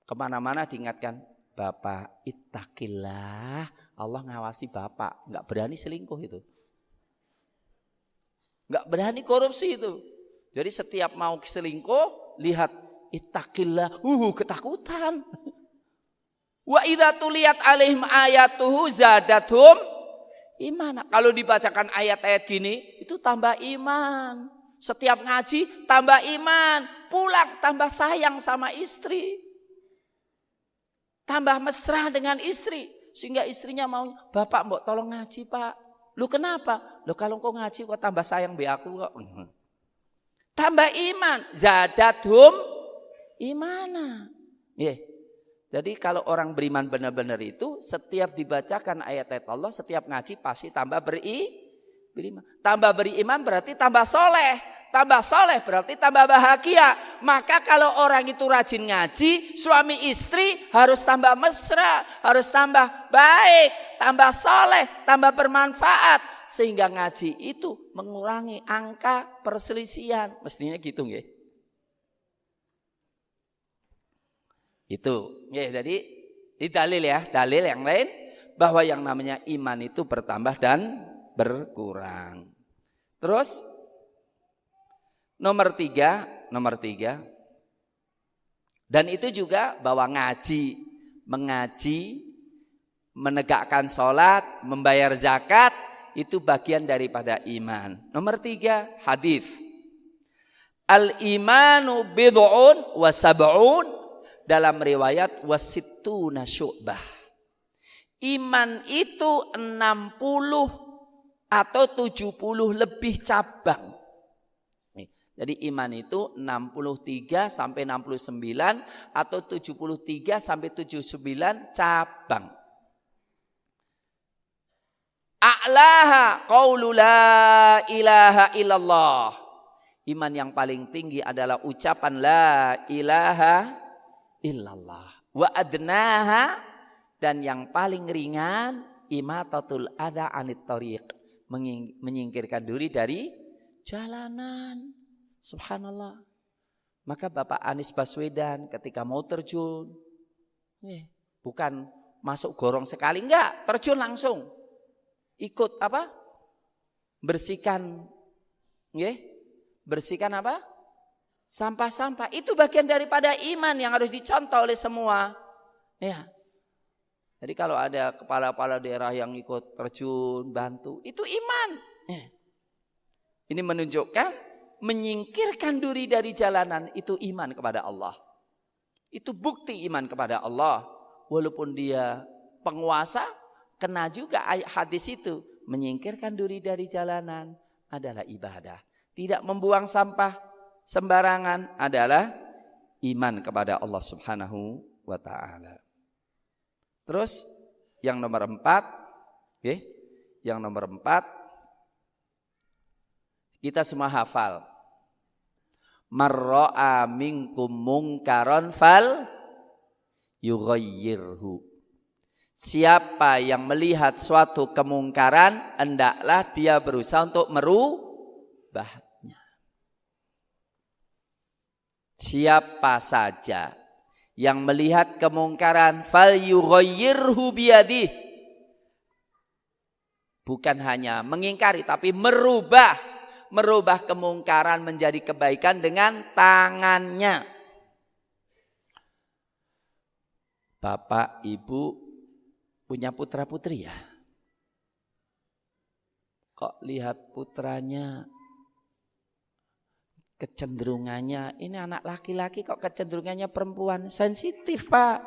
Kemana-mana diingatkan, Bapak ittaqillah, Allah ngawasi Bapak, nggak berani selingkuh itu, nggak berani korupsi itu. Jadi setiap mau selingkuh, lihat ittaqillah, ketakutan. Wa idza tuliyat alaihim ayatuhu zadathum iman. Kalau dibacakan ayat-ayat gini, itu tambah iman. Setiap ngaji tambah iman, pulang tambah sayang sama istri, tambah mesra dengan istri, sehingga istrinya mau, Bapak mbok tolong ngaji Pak. Lu kenapa? Lu kalau kau ngaji kok tambah sayang be aku kok. Tambah iman, zadathum imana. Jadi kalau orang beriman benar-benar itu, setiap dibacakan ayat-ayat Allah, setiap ngaji pasti tambah beriman. Tambah beriman berarti tambah soleh. Tambah soleh berarti tambah bahagia. Maka kalau orang itu rajin ngaji, suami istri harus tambah mesra, harus tambah baik, tambah soleh, tambah bermanfaat. Sehingga ngaji itu mengurangi angka perselisihan. Mestinya gitu nggih. Itu. Ya, jadi ini dalil ya, dalil yang lain bahwa yang namanya iman itu bertambah dan berkurang. Terus nomor tiga, dan itu juga bahwa mengaji, menegakkan sholat, membayar zakat, itu bagian daripada iman. Nomor 3, hadis. Al-imanu bid'un wa sab'un, dalam riwayat wasittuna syu'bah. Iman itu 60 atau 70 lebih cabang. Jadi iman itu 63 sampai 69 atau 73 sampai 79 cabang. A'laha qaulu la ilaha illallah. Iman yang paling tinggi adalah ucapan la ilaha illallah. Wa adnaha, dan yang paling ringan imatatul adza anit thariq, menyingkirkan diri dari jalanan. Subhanallah. Maka Bapak Anies Baswedan ketika mau terjun, bukan masuk gorong sekali, enggak, terjun langsung. Ikut bersihkan Nggih? Bersihkan apa? Sampah-sampah. Itu bagian daripada iman yang harus dicontoh oleh semua. Ya. Jadi kalau ada kepala-kepala daerah yang ikut terjun, bantu, itu iman. Ya. Ini menunjukkan menyingkirkan duri dari jalanan itu iman kepada Allah. Itu bukti iman kepada Allah. Walaupun dia penguasa, kena juga hadis itu. Menyingkirkan duri dari jalanan adalah ibadah. Tidak membuang sampah sembarangan adalah iman kepada Allah Subhanahu wa ta'ala. Terus yang nomor 4, yang nomor 4, kita semua hafal. Marra'a minkum mungkaron fal yughayyirhu. Siapa yang melihat suatu kemungkaran, hendaklah dia berusaha untuk merubahnya. Siapa saja yang melihat kemungkaran, fal yughayyirhu biyadihi. Bukan hanya mengingkari, tapi merubah kemungkaran menjadi kebaikan dengan tangannya. Bapak, Ibu punya putra-putri ya? Kok lihat putranya kecenderungannya, ini anak laki-laki kok kecenderungannya perempuan, sensitif Pak.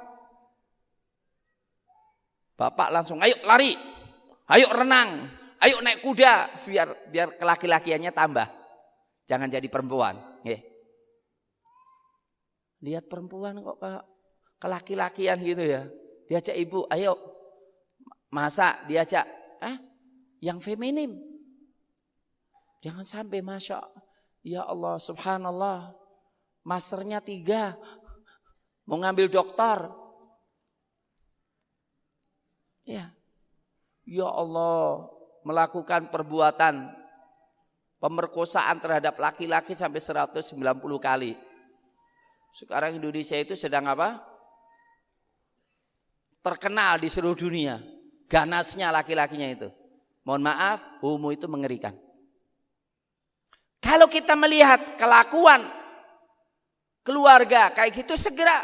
Bapak langsung, ayo lari, ayo renang, ayo naik kuda, biar kelaki-lakiannya tambah. Jangan jadi perempuan. Lihat perempuan kok kelaki-lakian gitu ya. Diajak ibu, ayo masak, diajak yang feminim. Jangan sampai masya ya Allah, subhanallah, masternya 3, mau ngambil doktor. Ya Allah, melakukan perbuatan pemerkosaan terhadap laki-laki sampai 190 kali. Sekarang Indonesia itu sedang apa? Terkenal di seluruh dunia. Ganasnya laki-lakinya itu. Mohon maaf, homo itu mengerikan. Kalau kita melihat kelakuan keluarga kayak gitu, segera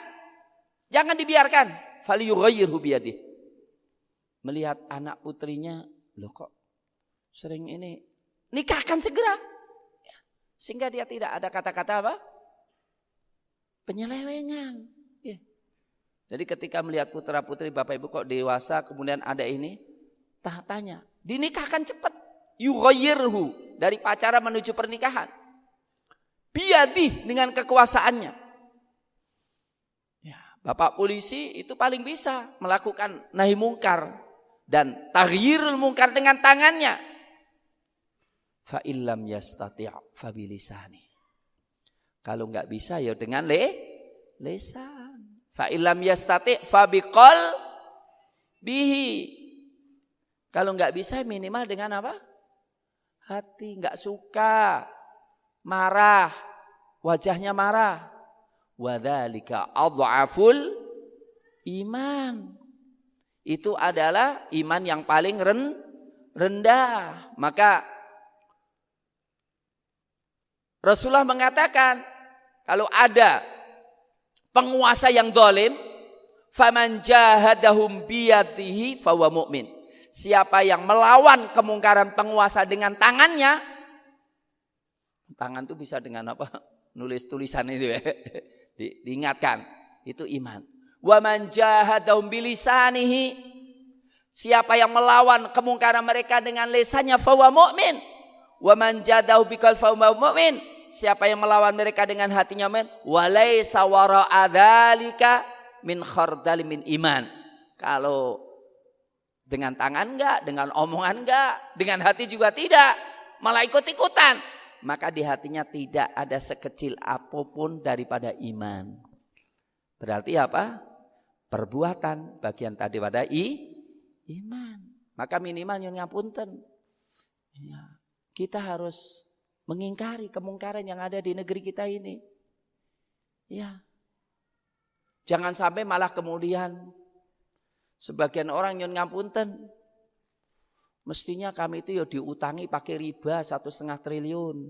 jangan dibiarkan. Falyughayyirhu biyadihi. Melihat anak putrinya, loh kok sering ini, nikahkan segera. Sehingga dia tidak ada kata-kata apa? Penyelewengan. Jadi ketika melihat putra-putri Bapak Ibu kok dewasa, kemudian ada ini, tanya, dinikahkan cepat. Yughayyirhu, dari pacaran menuju pernikahan. Biyadih, dengan kekuasaannya. Ya, Bapak polisi itu paling bisa melakukan nahi mungkar dan taghyirul mungkar dengan tangannya. Fa illam yastati' fa bilisani. Kalau enggak bisa ya dengan lisan. Fa illam yastati' fa biqalbihi. Kalau enggak bisa minimal dengan apa? Hati, enggak suka, marah, wajahnya marah. Wadzalika adhaful iman. Itu adalah iman yang paling rendah. Maka Rasulullah mengatakan, kalau ada penguasa yang zalim, faman jahadahum biyadihi fahuwa mu'min. Siapa yang melawan kemungkaran penguasa dengan tangannya, tangan itu bisa dengan apa? Nulis tulisan itu ya. Diingatkan, itu iman. Wa man jahadahum bilisanihi, siapa yang melawan kemungkaran mereka dengan lisannya, fahuwa mu'min. Wa man jahadahu biqalbihi fahuwa mu'min. Siapa yang melawan mereka dengan hatinya, mu'min. Wa laisa wara'a dzalika min khardal min iman. Kalau dengan tangan enggak, dengan omongan enggak, dengan hati juga tidak, malah ikut-ikutan, maka di hatinya tidak ada sekecil apapun daripada iman. Berarti apa? Perbuatan bagian tadi pada iman. Maka minimal nyuwun ngapunten. Ya, kita harus mengingkari kemungkaran yang ada di negeri kita ini. Ya. Jangan sampai malah kemudian sebagian orang nyuwun ngapunten, mestinya kami itu ya diutangi pakai riba 1,5 triliun.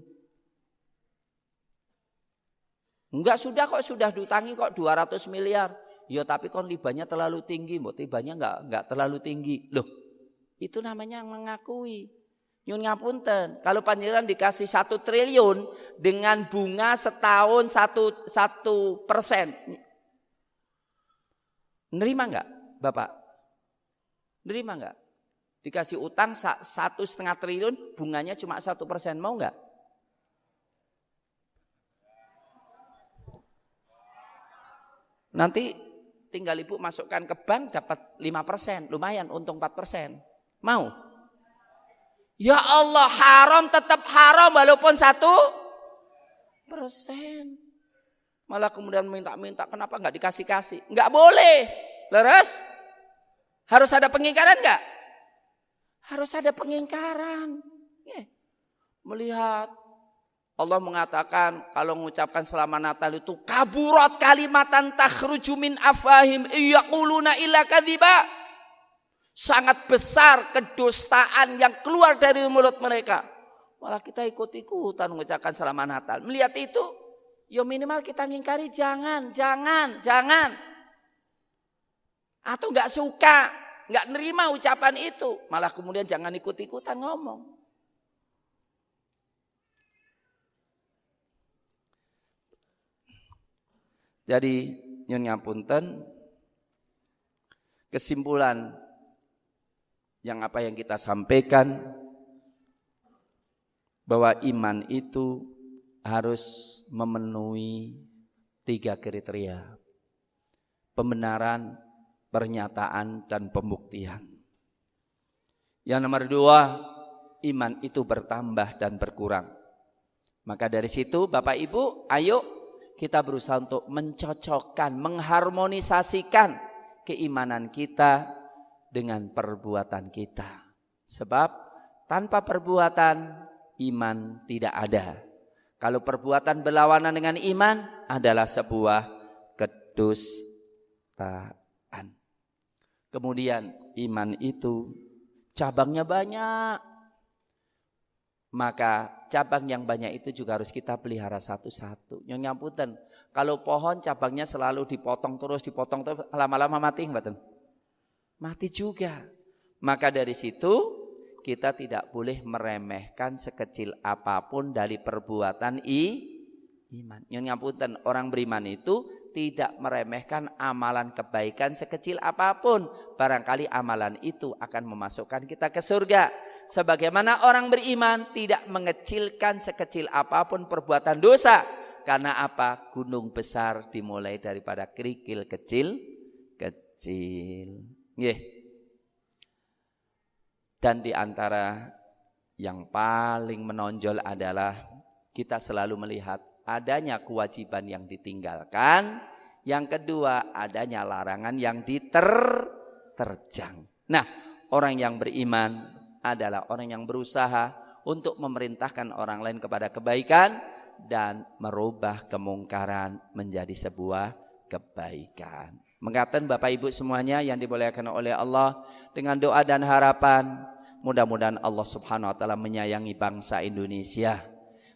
Enggak, sudah diutangi kok 200 miliar. Ya tapi kon ribanya terlalu tinggi, mbok ribanya enggak terlalu tinggi. Loh, itu namanya mengakui. Nyun ngapunten, kalau panjenengan dikasih 1 triliun dengan bunga setahun 1%. Nerima enggak, Bapak? Nerima enggak? Dikasih utang 1,5 triliun, bunganya cuma 1%, mau enggak? Nanti tinggal ibu masukkan ke bank dapat 5%, lumayan untung 4%. Mau? Ya Allah, haram tetap haram walaupun 1%. Malah kemudian minta-minta, kenapa enggak dikasih-kasih? Enggak boleh. Leres? Harus ada pengingkaran enggak? Harus ada pengingkaran. Melihat Allah mengatakan kalau mengucapkan selamat Natal itu kaburat kalimatan takhruju min afahim yaquluna illa kadziba. Sangat besar kedustaan yang keluar dari mulut mereka. Malah kita ikut-ikutan mengucapkan selamat Natal. Melihat itu, ya minimal kita ngingkari jangan. Atau enggak suka, enggak nerima ucapan itu. Malah kemudian jangan ikut-ikutan ngomong. Jadi nyun ngapunten, kesimpulan yang kita sampaikan bahwa iman itu harus memenuhi 3 kriteria: pembenaran, pernyataan, dan pembuktian. Yang nomor 2, iman itu bertambah dan berkurang. Maka dari situ Bapak Ibu, ayo kita berusaha untuk mencocokkan, mengharmonisasikan keimanan kita dengan perbuatan kita. Sebab tanpa perbuatan iman tidak ada. Kalau perbuatan berlawanan dengan iman adalah sebuah kedustaan. Kemudian iman itu cabangnya banyak. Maka cabang yang banyak itu juga harus kita pelihara satu-satu. Nyonya ngapunten, kalau pohon cabangnya selalu dipotong terus, lama-lama mati mboten? Mati juga. Maka dari situ kita tidak boleh meremehkan sekecil apapun dari perbuatan iman. Nyonya ngapunten, orang beriman itu tidak meremehkan amalan kebaikan sekecil apapun. Barangkali amalan itu akan memasukkan kita ke surga. Sebagaimana orang beriman tidak mengecilkan sekecil apapun perbuatan dosa. Karena apa? Gunung besar dimulai daripada kerikil kecil. Dan di antara yang paling menonjol adalah kita selalu melihat adanya kewajiban yang ditinggalkan. Yang kedua, adanya larangan yang diterjang. Nah, orang yang beriman adalah orang yang berusaha untuk memerintahkan orang lain kepada kebaikan dan merubah kemungkaran menjadi sebuah kebaikan. Mengatakan Bapak Ibu semuanya yang dimuliakan oleh Allah, dengan doa dan harapan mudah-mudahan Allah Subhanahu wa taala menyayangi bangsa Indonesia,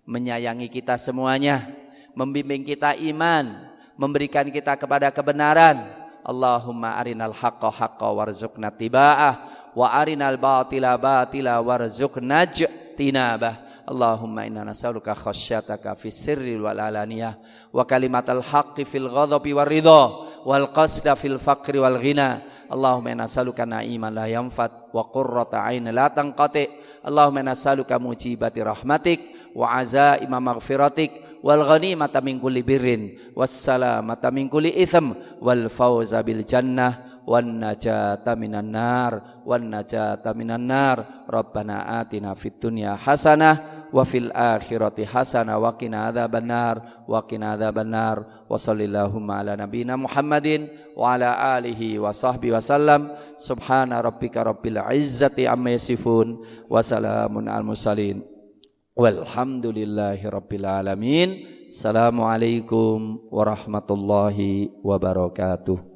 menyayangi kita semuanya, membimbing kita iman, memberikan kita kepada kebenaran. Allahumma arinal haqqa haqqa warzuqna tiba'ah wa arinal batila batila warzuqna tinabah. Allahumma inna nas'aluka khasyataka fis sirri wal alaniyah wa kalimatal haqqi fil ghadabi war ridha wal qasda fil faqri wal ghina. Allahumma inna nas'aluka na'iman la yanfat wa qurrata 'ain la tanqati. Allahumma inna nas'aluka mujibati rahmatik wa azaima maghfiratik wal ghanimata min kulli birrin was salamata min kulli itsm wal fawza bil jannah wan najata minan nar Rabbana atina fid dunya hasanah wa fil akhirati hasanah wa qina adzabannar wa sallallahu ala nabiyyina Muhammadin wa ala alihi wa sahbihi wasallam. Subhana rabbika rabbil izzati amma yasifun wa salamun al mursalin walhamdulillahi rabbil alamin. Assalamualaikum warahmatullahi wabarakatuh.